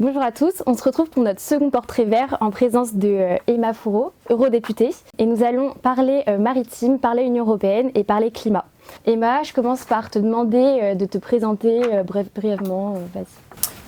Bonjour à tous, on se retrouve pour notre second portrait vert en présence de Emma Fourreau, eurodéputée. Et nous allons parler maritime, parler Union Européenne et parler climat. Emma, je commence par te demander de te présenter brièvement. Vas-y.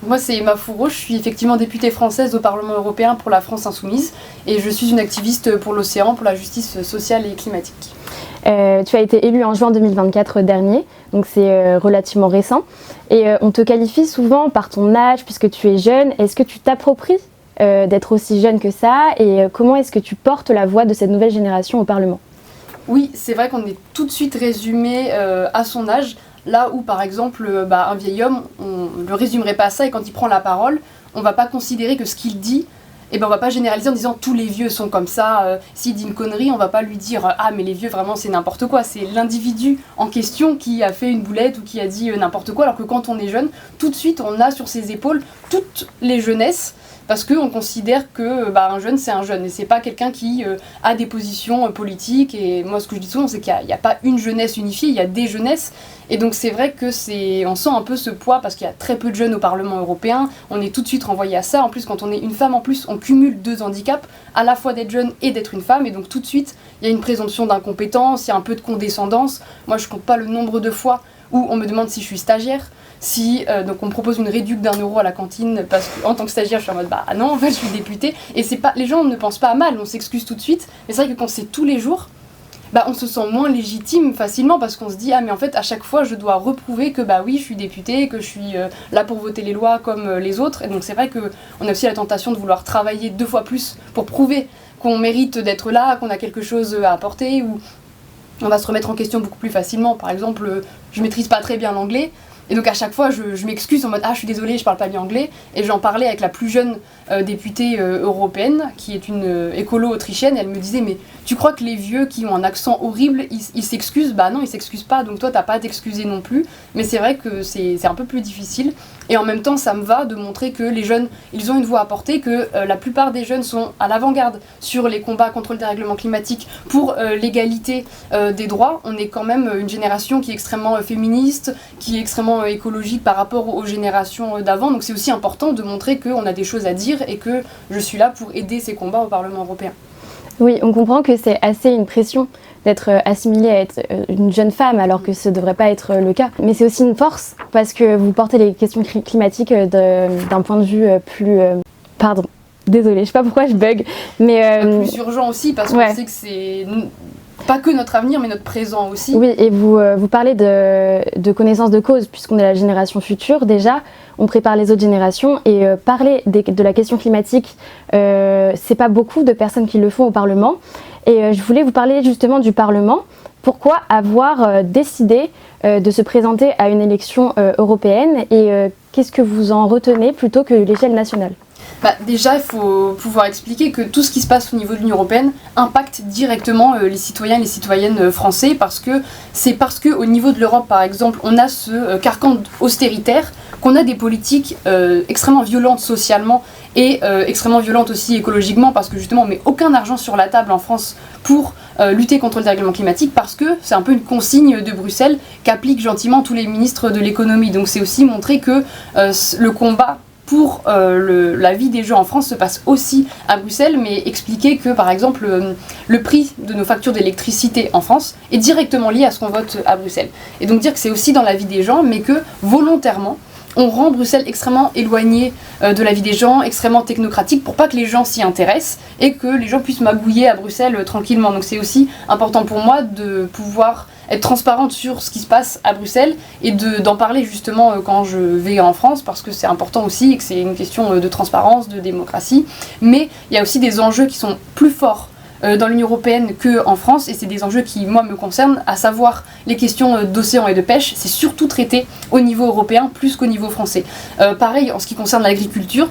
Moi, c'est Emma Fourreau, je suis effectivement députée française au Parlement européen pour la France insoumise et je suis une activiste pour l'océan, pour la justice sociale et climatique. Tu as été élue en juin 2024 dernier, donc c'est relativement récent. Et on te qualifie souvent par ton âge puisque tu es jeune. Est-ce que tu t'appropries d'être aussi jeune que ça et comment est-ce que tu portes la voix de cette nouvelle génération au Parlement ? Oui, c'est vrai qu'on est tout de suite résumé à son âge. Là où, par exemple, un vieil homme, on ne le résumerait pas à ça, et quand il prend la parole, on ne va pas considérer que ce qu'il dit, on ne va pas généraliser en disant tous les vieux sont comme ça. S'il dit une connerie, on ne va pas lui dire ah mais les vieux vraiment c'est n'importe quoi. C'est l'individu en question qui a fait une boulette ou qui a dit n'importe quoi, alors que quand on est jeune, tout de suite on a sur ses épaules toutes les jeunesses. Parce qu'on considère que un jeune, c'est un jeune, et c'est pas quelqu'un qui a des positions politiques. Et moi, ce que je dis souvent, c'est qu'il n'y a pas une jeunesse unifiée, il y a des jeunesses. Et donc c'est vrai que on sent un peu ce poids, parce qu'il y a très peu de jeunes au Parlement européen, on est tout de suite renvoyé à ça. En plus, quand on est une femme, on cumule deux handicaps, à la fois d'être jeune et d'être une femme, et donc tout de suite, il y a une présomption d'incompétence, il y a un peu de condescendance. Moi, je compte pas le nombre de fois où on me demande si je suis stagiaire. Donc on me propose une réduc d'1 € à la cantine parce qu'en tant que stagiaire je suis en mode non en fait je suis députée, et c'est pas, les gens ne pensent pas à mal, on s'excuse tout de suite, mais c'est vrai que quand c'est tous les jours, on se sent moins légitime facilement parce qu'on se dit mais en fait à chaque fois je dois reprouver que oui je suis députée, que je suis là pour voter les lois comme les autres, et donc c'est vrai qu'on a aussi la tentation de vouloir travailler 2 fois plus pour prouver qu'on mérite d'être là, qu'on a quelque chose à apporter, ou on va se remettre en question beaucoup plus facilement. Par exemple, je maîtrise pas très bien l'anglais, et donc à chaque fois je m'excuse en mode je suis désolée, je parle pas bien anglais, et j'en parlais avec la plus jeune députée européenne qui est une écolo autrichienne, et elle me disait mais tu crois que les vieux qui ont un accent horrible ils s'excusent ? Non, ils s'excusent pas, donc toi t'as pas à t'excuser non plus. Mais c'est vrai que c'est un peu plus difficile, et en même temps ça me va de montrer que les jeunes ils ont une voix à porter, que la plupart des jeunes sont à l'avant-garde sur les combats contre le dérèglement climatique, pour l'égalité des droits. On est quand même une génération qui est extrêmement féministe, qui est extrêmement écologique par rapport aux générations d'avant, donc c'est aussi important de montrer qu'on a des choses à dire et que je suis là pour aider ces combats au Parlement européen. Oui, on comprend que c'est assez une pression d'être assimilée à être une jeune femme alors que ce ne devrait pas être le cas. Mais c'est aussi une force parce que vous portez les questions climatiques d'un point de vue plus... Pardon, désolée, je sais pas pourquoi je bug. Mais plus urgent aussi parce qu'on sait que c'est pas que notre avenir mais notre présent aussi. Oui, et vous parlez de connaissance de cause puisqu'on est la génération future déjà. On prépare les autres générations, et parler de la question climatique, c'est pas beaucoup de personnes qui le font au Parlement. Et je voulais vous parler justement du Parlement. Pourquoi avoir décidé de se présenter à une élection européenne, et qu'est-ce que vous en retenez plutôt que l'échelle nationale ? Déjà, il faut pouvoir expliquer que tout ce qui se passe au niveau de l'Union européenne impacte directement les citoyens et les citoyennes français, parce qu'au niveau de l'Europe, par exemple, on a ce carcan austéritaire, qu'on a des politiques extrêmement violentes socialement et extrêmement violentes aussi écologiquement, parce que justement on met aucun argent sur la table en France pour lutter contre le dérèglement climatique, parce que c'est un peu une consigne de Bruxelles qu'appliquent gentiment tous les ministres de l'économie. Donc c'est aussi montrer que le combat pour la vie des gens en France se passe aussi à Bruxelles, mais expliquer que par exemple le prix de nos factures d'électricité en France est directement lié à ce qu'on vote à Bruxelles. Et donc dire que c'est aussi dans la vie des gens, mais que volontairement on rend Bruxelles extrêmement éloignée de la vie des gens, extrêmement technocratique, pour pas que les gens s'y intéressent et que les gens puissent magouiller à Bruxelles tranquillement. Donc c'est aussi important pour moi de pouvoir être transparente sur ce qui se passe à Bruxelles et d'en parler justement quand je vais en France, parce que c'est important aussi et que c'est une question de transparence, de démocratie. Mais il y a aussi des enjeux qui sont plus forts dans l'Union européenne qu'en France, et c'est des enjeux qui, moi, me concernent, à savoir les questions d'océan et de pêche. C'est surtout traité au niveau européen plus qu'au niveau français. Pareil, en ce qui concerne l'agriculture,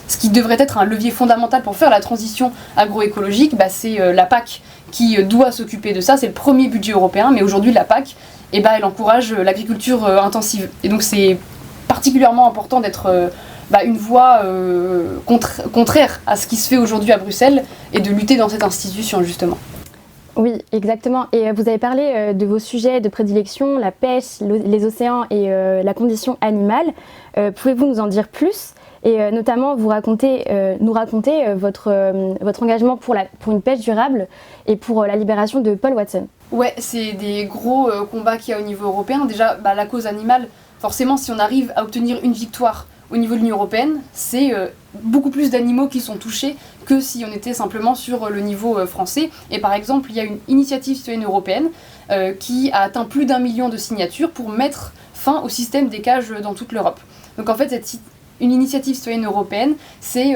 ce qui devrait être un levier fondamental pour faire la transition agroécologique, c'est la PAC qui doit s'occuper de ça. C'est le premier budget européen, mais aujourd'hui la PAC, elle encourage l'agriculture intensive. Et donc c'est particulièrement important d'être une voix contraire à ce qui se fait aujourd'hui à Bruxelles, et de lutter dans cette institution justement. Oui, exactement. Et vous avez parlé de vos sujets de prédilection, la pêche, les océans et la condition animale. Pouvez-vous nous en dire plus ? Et notamment, nous raconter votre engagement pour une pêche durable et pour la libération de Paul Watson. Ouais, c'est des gros combats qu'il y a au niveau européen. Déjà, la cause animale, forcément, si on arrive à obtenir une victoire au niveau de l'Union européenne, c'est beaucoup plus d'animaux qui sont touchés que si on était simplement sur le niveau français. Et par exemple, il y a une initiative citoyenne européenne qui a atteint plus d'1 million de signatures pour mettre fin au système des cages dans toute l'Europe. Donc en fait, une initiative citoyenne européenne, c'est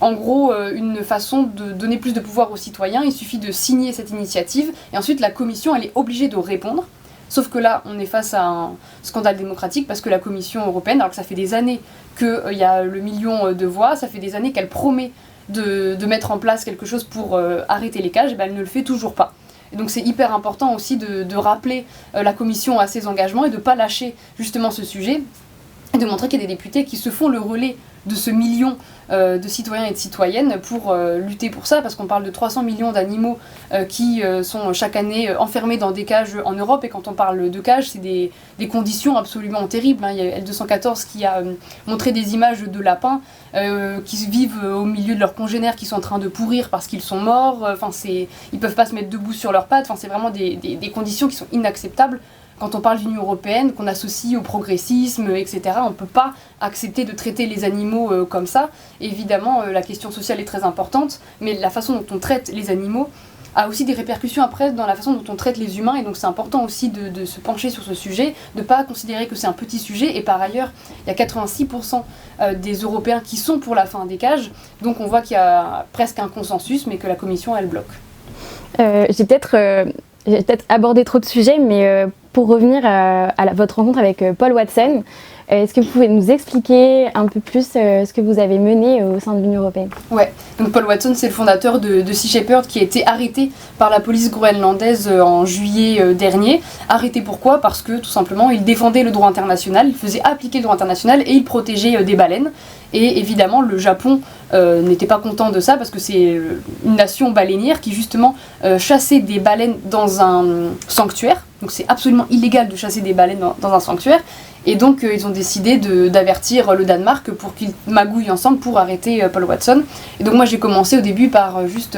en gros une façon de donner plus de pouvoir aux citoyens. Il suffit de signer cette initiative et ensuite la Commission, elle est obligée de répondre. Sauf que là, on est face à un scandale démocratique parce que la Commission européenne, alors que ça fait des années qu'il y a le million de voix, ça fait des années qu'elle promet de mettre en place quelque chose pour arrêter les cages, et elle ne le fait toujours pas. Et donc c'est hyper important aussi de rappeler la Commission à ses engagements et de ne pas lâcher justement ce sujet et de montrer qu'il y a des députés qui se font le relais de ce million de citoyens et de citoyennes pour lutter pour ça, parce qu'on parle de 300 millions d'animaux qui sont chaque année enfermés dans des cages en Europe, et quand on parle de cages, c'est des conditions absolument terribles. Il y a L214 qui a montré des images de lapins qui vivent au milieu de leurs congénères qui sont en train de pourrir parce qu'ils sont morts, ils peuvent pas se mettre debout sur leurs pattes, c'est vraiment des conditions qui sont inacceptables. Quand on parle d'Union européenne, qu'on associe au progressisme, etc., on ne peut pas accepter de traiter les animaux comme ça. Évidemment, la question sociale est très importante, mais la façon dont on traite les animaux a aussi des répercussions après dans la façon dont on traite les humains, et donc c'est important aussi de se pencher sur ce sujet, de ne pas considérer que c'est un petit sujet. Et par ailleurs, il y a 86% des Européens qui sont pour la fin des cages, donc on voit qu'il y a presque un consensus, mais que la Commission, elle bloque. J'ai peut-être abordé trop de sujets, mais pour revenir à votre rencontre avec Paul Watson, est-ce que vous pouvez nous expliquer un peu plus ce que vous avez mené au sein de l'Union européenne ? Ouais, donc Paul Watson, c'est le fondateur de Sea Shepherd, qui a été arrêté par la police groenlandaise en juillet dernier. Arrêté pourquoi ? Parce que tout simplement, il défendait le droit international, il faisait appliquer le droit international et il protégeait des baleines. Et évidemment, le Japon n'était pas content de ça, parce que c'est une nation baleinière qui justement chassait des baleines dans un sanctuaire. Donc c'est absolument illégal de chasser des baleines dans un sanctuaire. Et donc ils ont décidé d'avertir le Danemark pour qu'ils magouillent ensemble pour arrêter Paul Watson. Et donc moi j'ai commencé au début par juste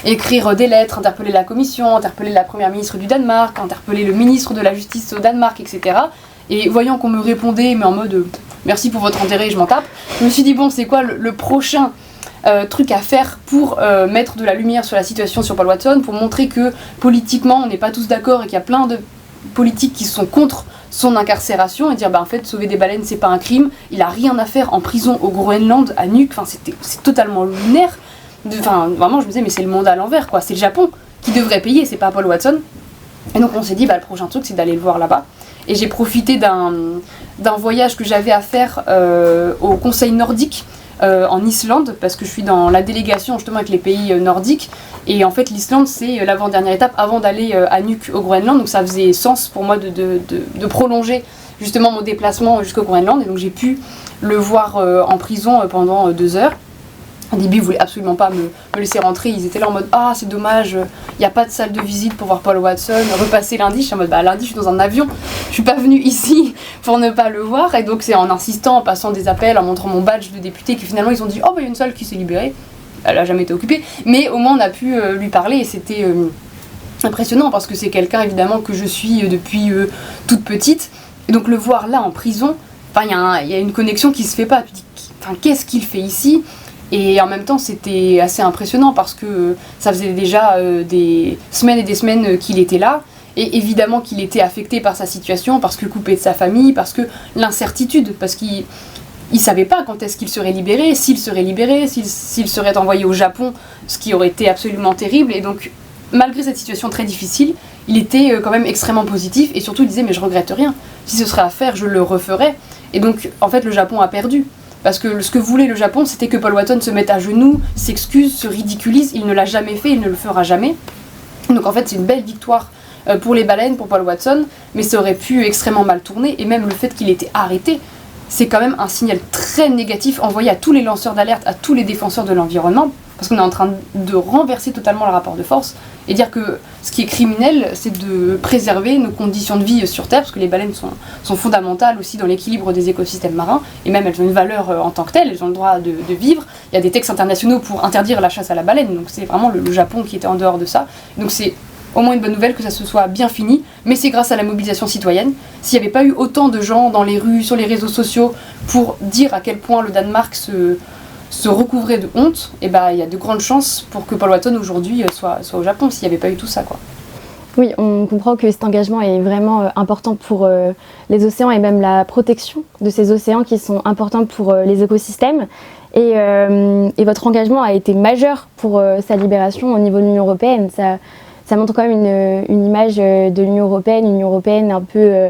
écrire des lettres, interpeller la commission, interpeller la première ministre du Danemark, interpeller le ministre de la justice au Danemark, etc. Et voyant qu'on me répondait, mais en mode merci pour votre intérêt, je m'en tape, je me suis dit bon, c'est quoi le prochain truc à faire pour mettre de la lumière sur la situation sur Paul Watson, pour montrer que politiquement on n'est pas tous d'accord et qu'il y a plein de politiques qui sont contre son incarcération, et dire en fait sauver des baleines c'est pas un crime, il a rien à faire en prison au Groenland à Nuuk, c'est totalement lunaire. Vraiment je me disais mais c'est le monde à l'envers quoi, c'est le Japon qui devrait payer, c'est pas Paul Watson. Et donc on s'est dit le prochain truc c'est d'aller le voir là-bas. Et j'ai profité d'un voyage que j'avais à faire au Conseil nordique en Islande, parce que je suis dans la délégation justement avec les pays nordiques, et en fait l'Islande c'est l'avant-dernière étape avant d'aller à Nuuk au Groenland, donc ça faisait sens pour moi de prolonger justement mon déplacement jusqu'au Groenland, et donc j'ai pu le voir en prison pendant 2 heures. Au début, ils voulaient absolument pas me laisser rentrer, ils étaient là en mode « Ah, c'est dommage, il n'y a pas de salle de visite pour voir Paul Watson, repasser lundi », je suis en mode « lundi, je suis dans un avion, je suis pas venue ici pour ne pas le voir », et donc c'est en insistant, en passant des appels, en montrant mon badge de député, que finalement ils ont dit « Oh, il y a une salle qui s'est libérée », elle a jamais été occupée, mais au moins on a pu lui parler, et c'était impressionnant, parce que c'est quelqu'un évidemment que je suis depuis toute petite, et donc le voir là en prison, il y a une connexion qui se fait pas, tu dis « Qu'est-ce qu'il fait ici ?» Et en même temps, c'était assez impressionnant parce que ça faisait déjà des semaines et des semaines qu'il était là. Et évidemment qu'il était affecté par sa situation, parce que coupé de sa famille, parce que l'incertitude, parce qu'il savait pas quand est-ce qu'il serait libéré, s'il serait envoyé au Japon, ce qui aurait été absolument terrible. Et donc, malgré cette situation très difficile, il était quand même extrêmement positif, et surtout il disait « mais je regrette rien, si ce serait à faire, je le referais ». Et donc, en fait, le Japon a perdu. Parce que ce que voulait le Japon, c'était que Paul Watson se mette à genoux, s'excuse, se ridiculise. Il ne l'a jamais fait, il ne le fera jamais. Donc en fait, c'est une belle victoire pour les baleines, pour Paul Watson, mais ça aurait pu extrêmement mal tourner. Et même le fait qu'il ait été arrêté, c'est quand même un signal très négatif envoyé à tous les lanceurs d'alerte, à tous les défenseurs de l'environnement. parce qu'on est en train de renverser totalement le rapport de force et dire que ce qui est criminel, c'est de préserver nos conditions de vie sur Terre, parce que les baleines sont fondamentales aussi dans l'équilibre des écosystèmes marins, et même elles ont une valeur en tant que telles, elles ont le droit de vivre. Il y a des textes internationaux pour interdire la chasse à la baleine, donc c'est vraiment le Japon qui était en dehors de ça. Donc c'est au moins une bonne nouvelle que ça se soit bien fini, mais c'est grâce à la mobilisation citoyenne. S'il n'y avait pas eu autant de gens dans les rues, sur les réseaux sociaux, pour dire à quel point le Danemark se recouvrait de honte, et il y a de grandes chances pour que Paul Watson aujourd'hui soit au Japon, s'il n'y avait pas eu tout ça, quoi. Oui, on comprend que cet engagement est vraiment important pour les océans et même la protection de ces océans qui sont importants pour les écosystèmes. Et votre engagement a été majeur pour sa libération au niveau de l'Union européenne. Ça montre quand même une image de l'Union européenne un peu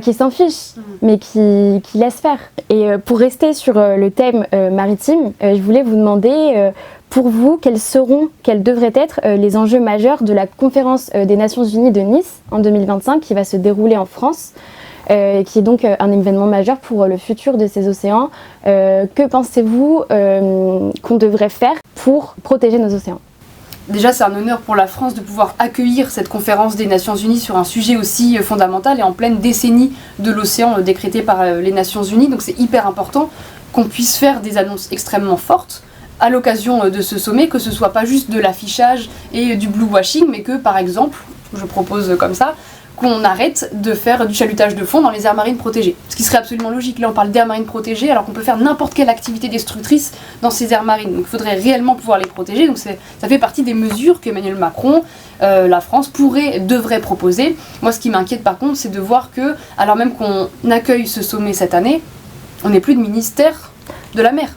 qui s'en fiche, mais qui laisse faire. Et pour rester sur le thème maritime, je voulais vous demander, pour vous, quels devraient être les enjeux majeurs de la conférence des Nations Unies de Nice en 2025 qui va se dérouler en France, qui est donc un événement majeur pour le futur de ces océans. Que pensez-vous qu'on devrait faire pour protéger nos océans ? Déjà, c'est un honneur pour la France de pouvoir accueillir cette conférence des Nations Unies sur un sujet aussi fondamental et en pleine décennie de l'océan décrétée par les Nations Unies. Donc c'est hyper important qu'on puisse faire des annonces extrêmement fortes à l'occasion de ce sommet, que ce soit pas juste de l'affichage et du blue washing, mais que par exemple, je propose comme ça, qu'on arrête de faire du chalutage de fond dans les aires marines protégées. Ce qui serait absolument logique. Là, on parle d'aires marines protégées, alors qu'on peut faire n'importe quelle activité destructrice dans ces aires marines. Donc, il faudrait réellement pouvoir les protéger. Donc, ça fait partie des mesures qu'Emmanuel Macron, la France, devrait proposer. Moi, ce qui m'inquiète, par contre, c'est de voir que, alors même qu'on accueille ce sommet cette année, on n'est plus de ministère de la mer.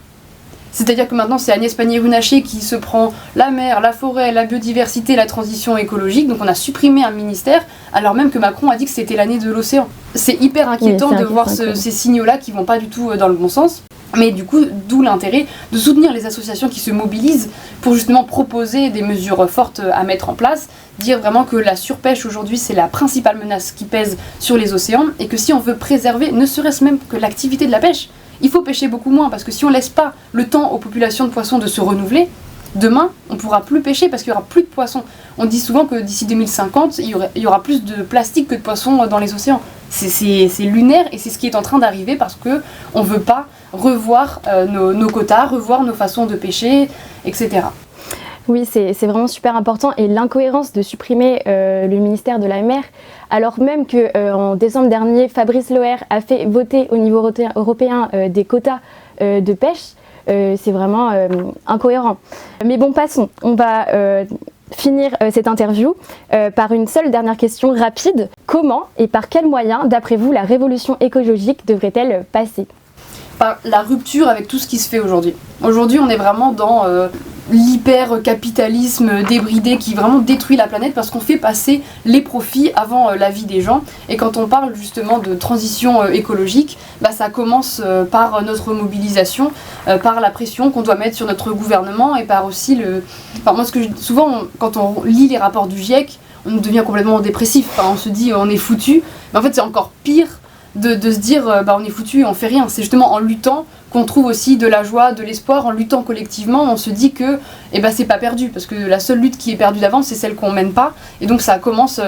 C'est-à-dire que maintenant, c'est Agnès Pannier-Runacher qui se prend la mer, la forêt, la biodiversité, la transition écologique. Donc on a supprimé un ministère, alors même que Macron a dit que c'était l'année de l'océan. C'est hyper inquiétant de voir ces signaux-là qui vont pas du tout dans le bon sens. Mais du coup, d'où l'intérêt de soutenir les associations qui se mobilisent pour justement proposer des mesures fortes à mettre en place, dire vraiment que la surpêche aujourd'hui c'est la principale menace qui pèse sur les océans et que si on veut préserver ne serait-ce même que l'activité de la pêche, il faut pêcher beaucoup moins parce que si on laisse pas le temps aux populations de poissons de se renouveler, demain on pourra plus pêcher parce qu'il y aura plus de poissons. On dit souvent que d'ici 2050 il y aura plus de plastique que de poissons dans les océans. C'est lunaire et c'est ce qui est en train d'arriver parce que on veut pas revoir nos quotas, revoir nos façons de pêcher, etc. Oui, c'est vraiment super important et l'incohérence de supprimer le ministère de la mer, alors même qu'en décembre dernier, Fabrice Loher a fait voter au niveau européen des quotas de pêche, c'est vraiment incohérent. Mais bon, passons. On va finir cette interview par une seule dernière question rapide. Comment et par quels moyens, d'après vous, la révolution écologique devrait-elle passer ? Par la rupture avec tout ce qui se fait aujourd'hui. Aujourd'hui, on est vraiment dans l'hyper-capitalisme débridé qui vraiment détruit la planète parce qu'on fait passer les profits avant la vie des gens. Et quand on parle justement de transition écologique, ça commence par notre mobilisation, par la pression qu'on doit mettre sur notre gouvernement et par aussi souvent, quand on lit les rapports du GIEC, on devient complètement dépressif. On se dit on est foutu. Mais en fait, c'est encore pire de se dire on est foutu et on fait rien. C'est justement en luttant qu'on trouve aussi de la joie, de l'espoir. En luttant collectivement, on se dit que c'est pas perdu parce que la seule lutte qui est perdue d'avance, c'est celle qu'on mène pas. Et donc ça commence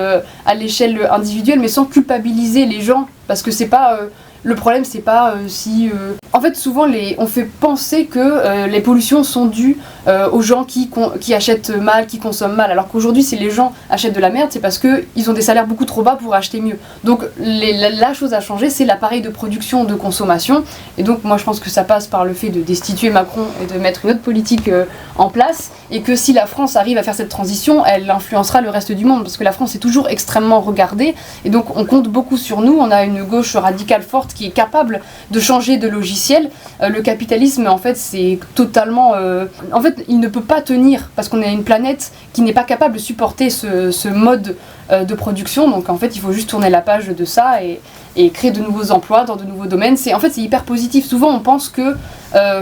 à l'échelle individuelle, mais sans culpabiliser les gens parce que c'est pas le problème, c'est pas si... En fait, souvent, on fait penser que les pollutions sont dues aux gens qui achètent mal, qui consomment mal. Alors qu'aujourd'hui, si les gens achètent de la merde, c'est parce qu'ils ont des salaires beaucoup trop bas pour acheter mieux. Donc, la chose à changer, c'est l'appareil de production, de consommation. Et donc, moi, je pense que ça passe par le fait de destituer Macron et de mettre une autre politique en place. Et que si la France arrive à faire cette transition, elle influencera le reste du monde. Parce que la France est toujours extrêmement regardée. Et donc, on compte beaucoup sur nous. On a une gauche radicale forte qui est capable de changer de logiciel. Le capitalisme, en fait, c'est totalement... En fait, il ne peut pas tenir parce qu'on est une planète qui n'est pas capable de supporter ce mode de production. Donc, en fait, il faut juste tourner la page de ça et créer de nouveaux emplois dans de nouveaux domaines. C'est hyper positif. Souvent, on pense que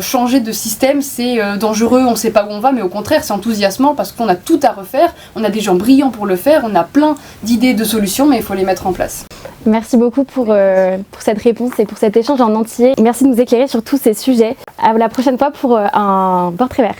changer de système, c'est dangereux, on ne sait pas où on va, mais au contraire, c'est enthousiasmant parce qu'on a tout à refaire. On a des gens brillants pour le faire. On a plein d'idées de solutions, mais il faut les mettre en place. Merci beaucoup pour cette réponse et pour cet échange en entier. Merci de nous éclairer sur tous ces sujets. À la prochaine fois pour un portrait vert.